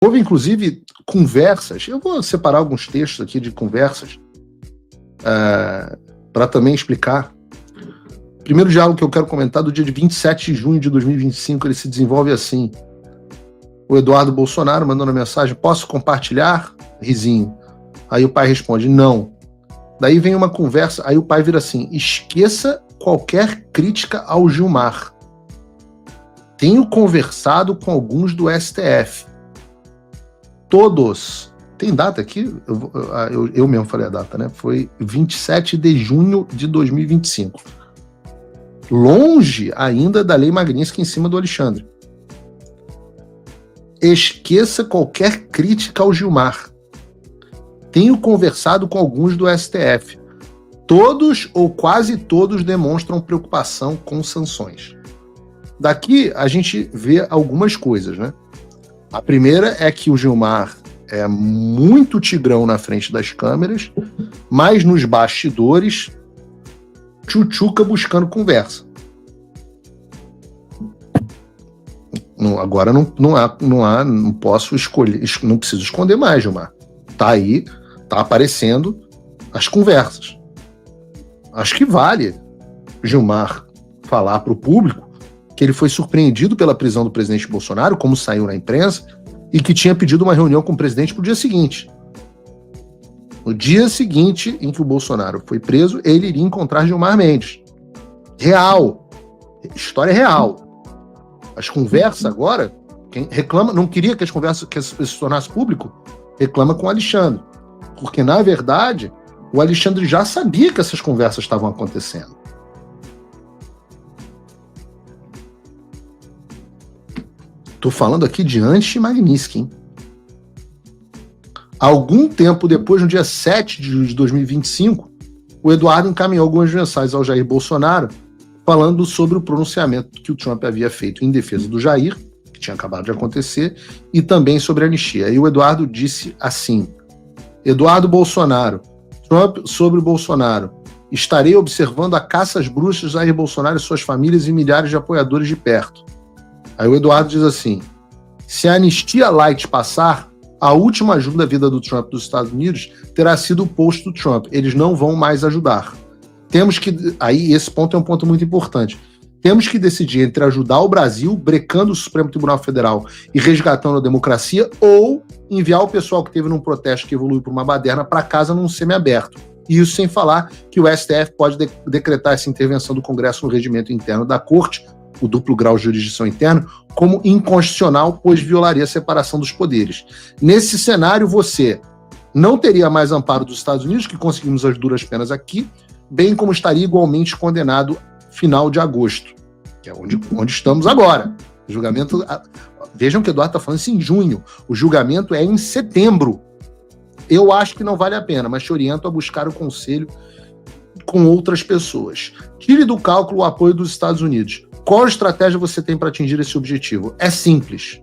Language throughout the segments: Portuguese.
Houve, inclusive, conversas. Eu vou separar alguns textos aqui de conversas para também explicar. O primeiro diálogo que eu quero comentar, do dia de 27 de junho de 2025, ele se desenvolve assim. O Eduardo Bolsonaro mandando uma mensagem: posso compartilhar? Risinho. Aí o pai responde: não. Daí vem uma conversa, aí o pai vira assim: esqueça qualquer crítica ao Gilmar. Tenho conversado com alguns do STF. Todos. Tem data aqui? Eu mesmo falei a data, né? Foi 27 de junho de 2025. Longe ainda da Lei Magnitsky em cima do Alexandre. Esqueça qualquer crítica ao Gilmar. Tenho conversado com alguns do STF. Todos ou quase todos demonstram preocupação com sanções. Daqui a gente vê algumas coisas, né? A primeira é que o Gilmar é muito tigrão na frente das câmeras, mas nos bastidores, tchutchuca buscando conversa. Agora não posso escolher, não preciso esconder mais, Gilmar. Tá aí, tá aparecendo as conversas. Acho que vale Gilmar falar para o público que ele foi surpreendido pela prisão do presidente Bolsonaro, como saiu na imprensa, e que tinha pedido uma reunião com o presidente para o dia seguinte. No dia seguinte em que o Bolsonaro foi preso, ele iria encontrar Gilmar Mendes. Real. História real. As conversas agora, quem reclama, não queria que as conversas se tornassem público, reclama com o Alexandre. Porque, na verdade, o Alexandre já sabia que essas conversas estavam acontecendo. Estou falando aqui de anti-Magnitsky, hein? Algum tempo depois, no dia 7 de julho de 2025, o Eduardo encaminhou algumas mensagens ao Jair Bolsonaro falando sobre o pronunciamento que o Trump havia feito em defesa do Jair, que tinha acabado de acontecer, e também sobre a anistia. E o Eduardo disse assim: Eduardo Bolsonaro, Trump sobre o Bolsonaro, estarei observando a caça às bruxas de Jair Bolsonaro e suas famílias e milhares de apoiadores de perto. Aí o Eduardo diz assim: se a anistia light passar, a última ajuda da vida do Trump dos Estados Unidos terá sido o posto do Trump. Eles não vão mais ajudar. Temos que... Aí esse ponto é um ponto muito importante. Temos que decidir entre ajudar o Brasil, brecando o Supremo Tribunal Federal e resgatando a democracia, ou enviar o pessoal que teve num protesto que evoluiu para uma baderna para casa num semiaberto. E isso sem falar que o STF pode decretar essa intervenção do Congresso no regimento interno da Corte, o duplo grau de jurisdição interna, como inconstitucional, pois violaria a separação dos poderes. Nesse cenário, você não teria mais amparo dos Estados Unidos, que conseguimos as duras penas aqui, bem como estaria igualmente condenado final de agosto, que é onde estamos agora. O julgamento, vejam que o Eduardo está falando isso em junho, o julgamento é em setembro. Eu acho que não vale a pena, mas te oriento a buscar o conselho com outras pessoas. Tire do cálculo o apoio dos Estados Unidos. Qual estratégia você tem para atingir esse objetivo? É simples.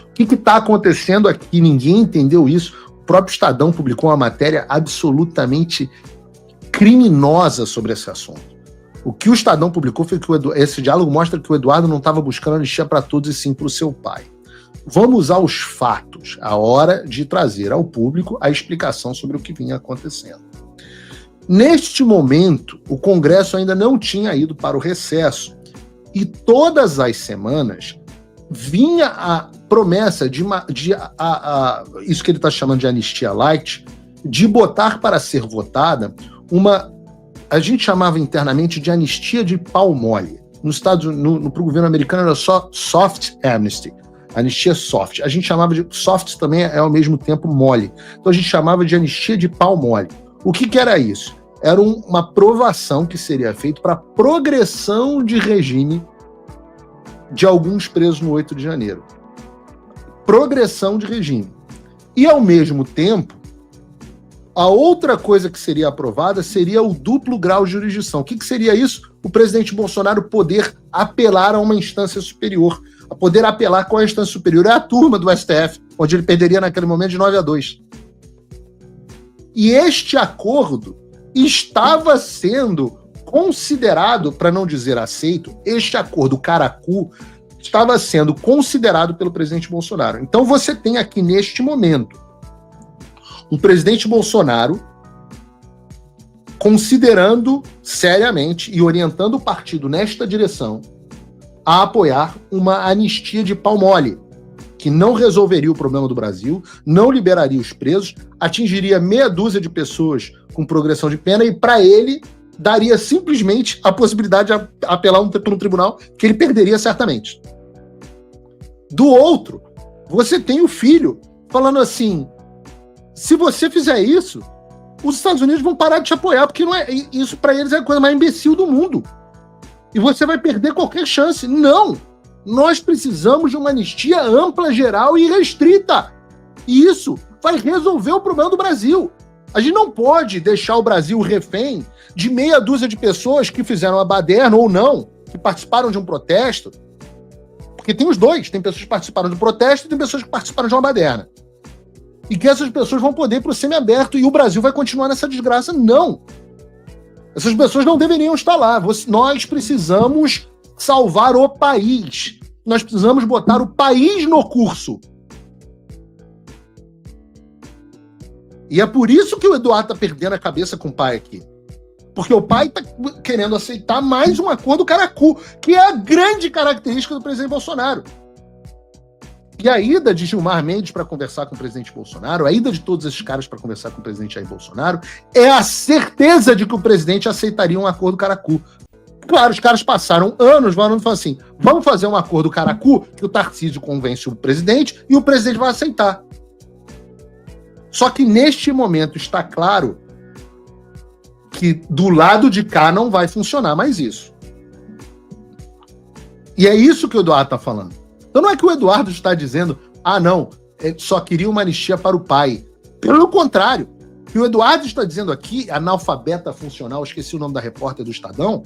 O que está acontecendo aqui? Ninguém entendeu isso. O próprio Estadão publicou uma matéria absolutamente criminosa sobre esse assunto. O que o Estadão publicou foi que esse diálogo mostra que o Eduardo não estava buscando anistia para todos e sim para o seu pai. Vamos aos fatos, a hora de trazer ao público a explicação sobre o que vinha acontecendo. Neste momento, o Congresso ainda não tinha ido para o recesso e todas as semanas vinha a promessa de isso que ele está chamando de anistia light, de botar para ser votada a gente chamava internamente de anistia de pau mole. Para o governo americano era só soft amnesty, anistia soft. A gente chamava de soft também é ao mesmo tempo mole. Então a gente chamava de anistia de pau mole. O que era isso? Era uma provação que seria feita para progressão de regime de alguns presos no 8 de janeiro. Progressão de regime. E, ao mesmo tempo, a outra coisa que seria aprovada seria o duplo grau de jurisdição. O que seria isso? O presidente Bolsonaro poder apelar a uma instância superior. A poder apelar com a instância superior é a turma do STF, onde ele perderia naquele momento de 9-2. E este acordo estava sendo considerado, para não dizer aceito, este acordo caracu estava sendo considerado pelo presidente Bolsonaro. Então você tem aqui, neste momento, um presidente Bolsonaro considerando seriamente e orientando o partido nesta direção a apoiar uma anistia de pau mole, que não resolveria o problema do Brasil, não liberaria os presos, atingiria meia dúzia de pessoas com progressão de pena e, para ele, daria simplesmente a possibilidade de apelar para um tribunal que ele perderia certamente. Do outro, você tem o filho falando assim, se você fizer isso, os Estados Unidos vão parar de te apoiar, porque não é, isso para eles é a coisa mais imbecil do mundo. E você vai perder qualquer chance. Não! Nós precisamos de uma anistia ampla, geral e restrita. E isso vai resolver o problema do Brasil. A gente não pode deixar o Brasil refém de meia dúzia de pessoas que fizeram a baderna ou não, que participaram de um protesto. Porque tem os dois. Tem pessoas que participaram do protesto e tem pessoas que participaram de uma baderna. E que essas pessoas vão poder ir para o semiaberto e o Brasil vai continuar nessa desgraça. Não! Essas pessoas não deveriam estar lá. Nós precisamos salvar o país. Nós precisamos botar o país no curso. E é por isso que o Eduardo está perdendo a cabeça com o pai aqui. Porque o pai está querendo aceitar mais um acordo caracu, que é a grande característica do presidente Bolsonaro. E a ida de Gilmar Mendes para conversar com o presidente Bolsonaro, a ida de todos esses caras para conversar com o presidente Jair Bolsonaro, é a certeza de que o presidente aceitaria um acordo caracu. Claro, os caras passaram anos falando assim, vamos fazer um acordo caracu que o Tarcísio convence o presidente e o presidente vai aceitar. Só que neste momento está claro que do lado de cá não vai funcionar mais isso. E é isso que o Eduardo está falando. Então não é que o Eduardo está dizendo, não, só queria uma anistia para o pai. Pelo contrário, o que o Eduardo está dizendo aqui, analfabeta funcional, esqueci o nome da repórter do Estadão,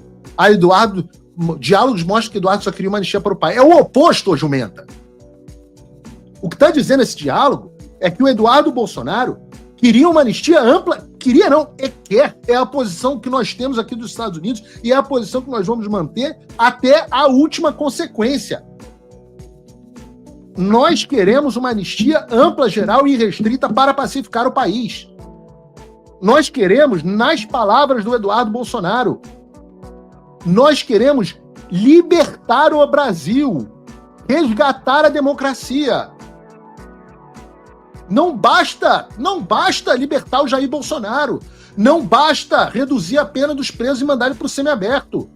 diálogos mostram que o Eduardo só queria uma anistia para o pai. É o oposto, ô jumenta. O que está dizendo esse diálogo é que o Eduardo Bolsonaro queria uma anistia ampla, queria não, é a posição que nós temos aqui dos Estados Unidos e é a posição que nós vamos manter até a última consequência. Nós queremos uma anistia ampla, geral e restrita para pacificar o país. Nós queremos, nas palavras do Eduardo Bolsonaro, nós queremos libertar o Brasil, resgatar a democracia. Não basta libertar o Jair Bolsonaro. Não basta reduzir a pena dos presos e mandar ele para o semiaberto.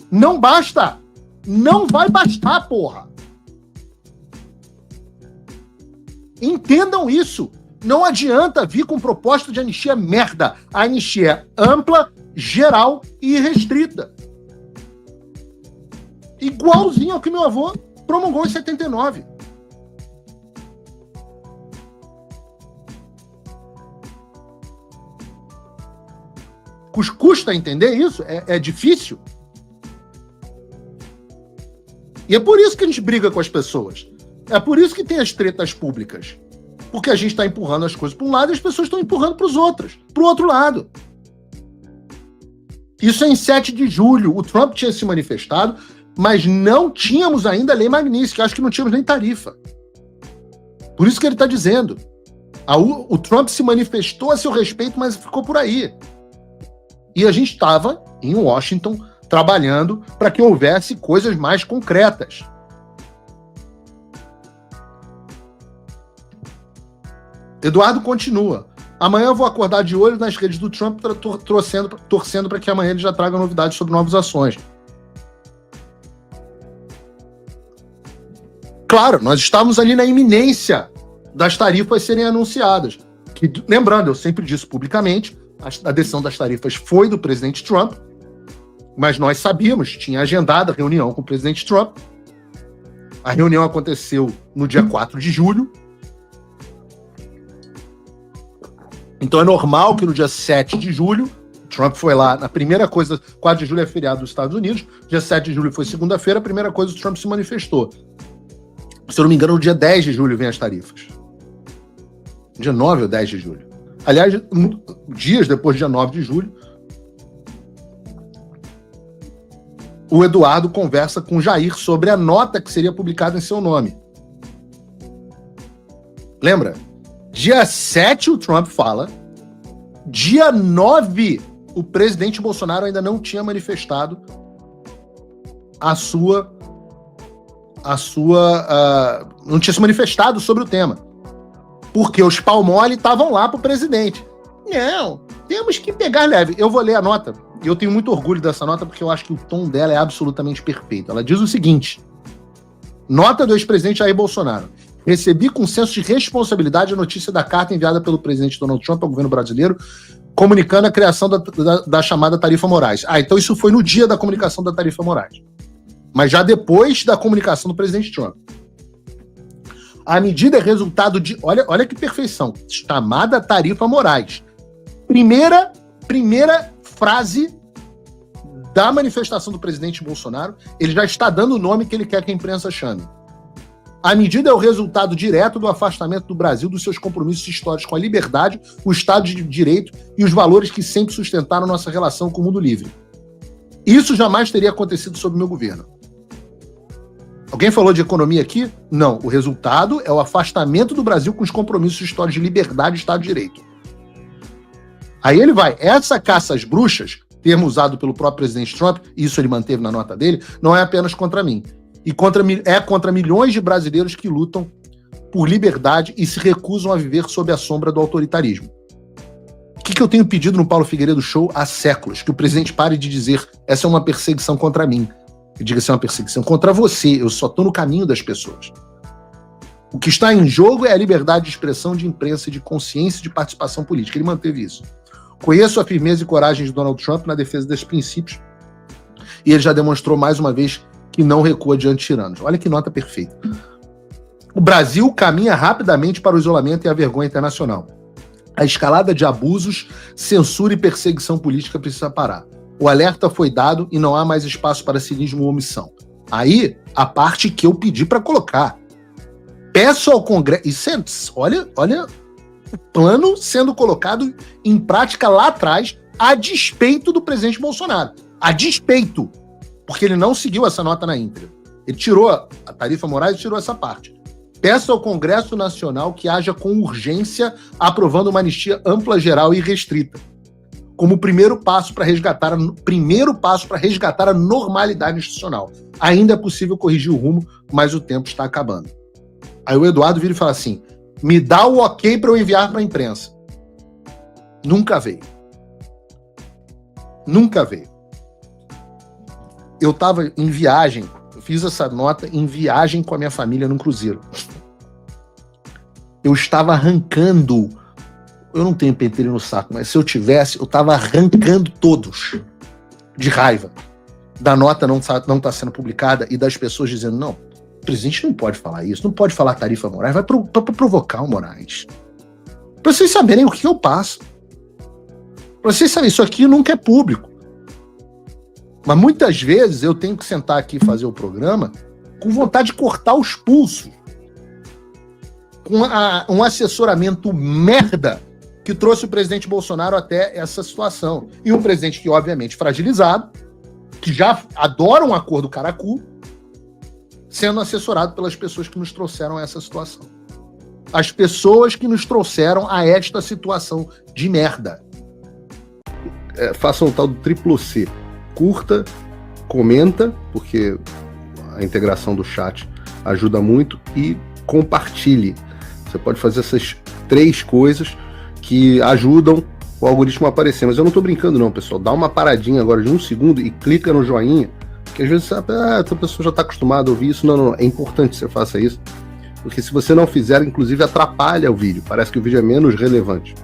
Não basta. Não vai bastar, porra. Entendam isso. Não adianta vir com proposta de anistia merda. A anistia é ampla, geral e restrita. Igualzinho ao que meu avô promulgou em 79. Custa entender isso? É difícil? E é por isso que a gente briga com as pessoas. É por isso que tem as tretas públicas. Porque a gente está empurrando as coisas para um lado e as pessoas estão empurrando para os outros, para o outro lado. Isso é em 7 de julho. O Trump tinha se manifestado, mas não tínhamos ainda a Lei Magnitsky, acho que não tínhamos nem tarifa. Por isso que ele está dizendo. O Trump se manifestou a seu respeito, mas ficou por aí. E a gente estava em Washington trabalhando para que houvesse coisas mais concretas. Eduardo continua. Amanhã eu vou acordar de olho nas redes do Trump torcendo para que amanhã ele já traga novidades sobre novas ações. Claro, nós estávamos ali na iminência das tarifas serem anunciadas. Lembrando, eu sempre disse publicamente, a decisão das tarifas foi do presidente Trump, mas nós sabíamos, tinha agendado a reunião com o presidente Trump. A reunião aconteceu no dia 4 de julho. Então é normal que no dia 7 de julho, Trump foi lá, na primeira coisa, 4 de julho é feriado dos Estados Unidos, dia 7 de julho foi segunda-feira, a primeira coisa o Trump se manifestou. Se eu não me engano, no dia 10 de julho vem as tarifas. Dia 9 ou 10 de julho. Aliás, dias depois do dia 9 de julho, o Eduardo conversa com o Jair sobre a nota que seria publicada em seu nome. Lembra? Dia 7 o Trump fala, dia 9 o presidente Bolsonaro ainda não tinha manifestado não tinha se manifestado sobre o tema. Porque os pau-mole estavam lá pro presidente. Não, temos que pegar leve. Eu vou ler a nota, e eu tenho muito orgulho dessa nota, porque eu acho que o tom dela é absolutamente perfeito. Ela diz o seguinte: nota do ex-presidente Jair Bolsonaro. Recebi com senso de responsabilidade a notícia da carta enviada pelo presidente Donald Trump ao governo brasileiro, comunicando a criação da chamada Tarifa Moraes. Então isso foi no dia da comunicação da Tarifa Moraes. Mas já depois da comunicação do presidente Trump. A medida é resultado de... Olha que perfeição. Chamada Tarifa Moraes. Primeira frase da manifestação do presidente Bolsonaro, ele já está dando o nome que ele quer que a imprensa chame. A medida é o resultado direto do afastamento do Brasil dos seus compromissos históricos com a liberdade, o Estado de Direito e os valores que sempre sustentaram nossa relação com o mundo livre. Isso jamais teria acontecido sob meu governo. Alguém falou de economia aqui? Não. O resultado é o afastamento do Brasil com os compromissos históricos de liberdade e Estado de Direito. Aí ele vai. Essa caça às bruxas, termo usado pelo próprio presidente Trump, e isso ele manteve na nota dele, não é apenas contra mim. É contra milhões de brasileiros que lutam por liberdade e se recusam a viver sob a sombra do autoritarismo. O que eu tenho pedido no Paulo Figueiredo Show há séculos? Que o presidente pare de dizer essa é uma perseguição contra mim. Eu digo assim, é uma perseguição contra você, eu só estou no caminho das pessoas. O que está em jogo é a liberdade de expressão, de imprensa, de consciência e de participação política. Ele manteve isso. Conheço a firmeza e coragem de Donald Trump na defesa desses princípios e ele já demonstrou mais uma vez que não recua diante de tiranos. Olha que nota perfeita. O Brasil caminha rapidamente para o isolamento e a vergonha internacional. A escalada de abusos, censura e perseguição política precisa parar. O alerta foi dado e não há mais espaço para cinismo ou omissão. Aí, a parte que eu pedi para colocar. Peço ao Congresso... Olha o plano sendo colocado em prática lá atrás, a despeito do presidente Bolsonaro. A despeito. Porque ele não seguiu essa nota na íntegra. Ele tirou a Tarifa Moraes e tirou essa parte. Peço ao Congresso Nacional que haja com urgência aprovando uma anistia ampla, geral e restrita, como primeiro passo para resgatar a normalidade institucional. Ainda é possível corrigir o rumo, mas o tempo está acabando. Aí o Eduardo vira e fala assim, me dá o ok para eu enviar para a imprensa. Nunca veio. Eu estava em viagem, eu fiz essa nota em viagem com a minha família num cruzeiro. Eu estava arrancando, eu não tenho pentelho no saco, mas se eu tivesse, eu estava arrancando todos, de raiva, da nota não tá sendo publicada e das pessoas dizendo, não, o presidente não pode falar isso, não pode falar Tarifa Moraes, vai para provocar o Moraes. Para vocês saberem o que eu passo. Para vocês saberem, isso aqui nunca é público. Mas muitas vezes eu tenho que sentar aqui e fazer o programa com vontade de cortar os pulsos. Com um assessoramento merda que trouxe o presidente Bolsonaro até essa situação. E um presidente que, obviamente, fragilizado, que já adora um acordo caracu, sendo assessorado pelas pessoas que nos trouxeram a essa situação. As pessoas que nos trouxeram a esta situação de merda. Façam o tal do triplo C. Curta, comenta, porque a integração do chat ajuda muito, e compartilhe. Você pode fazer essas 3 coisas que ajudam o algoritmo a aparecer. Mas eu não estou brincando não, pessoal. Dá uma paradinha agora de 1 segundo e clica no joinha, porque às vezes a pessoa já está acostumada a ouvir isso. Não. É importante que você faça isso, porque se você não fizer, inclusive atrapalha o vídeo. Parece que o vídeo é menos relevante.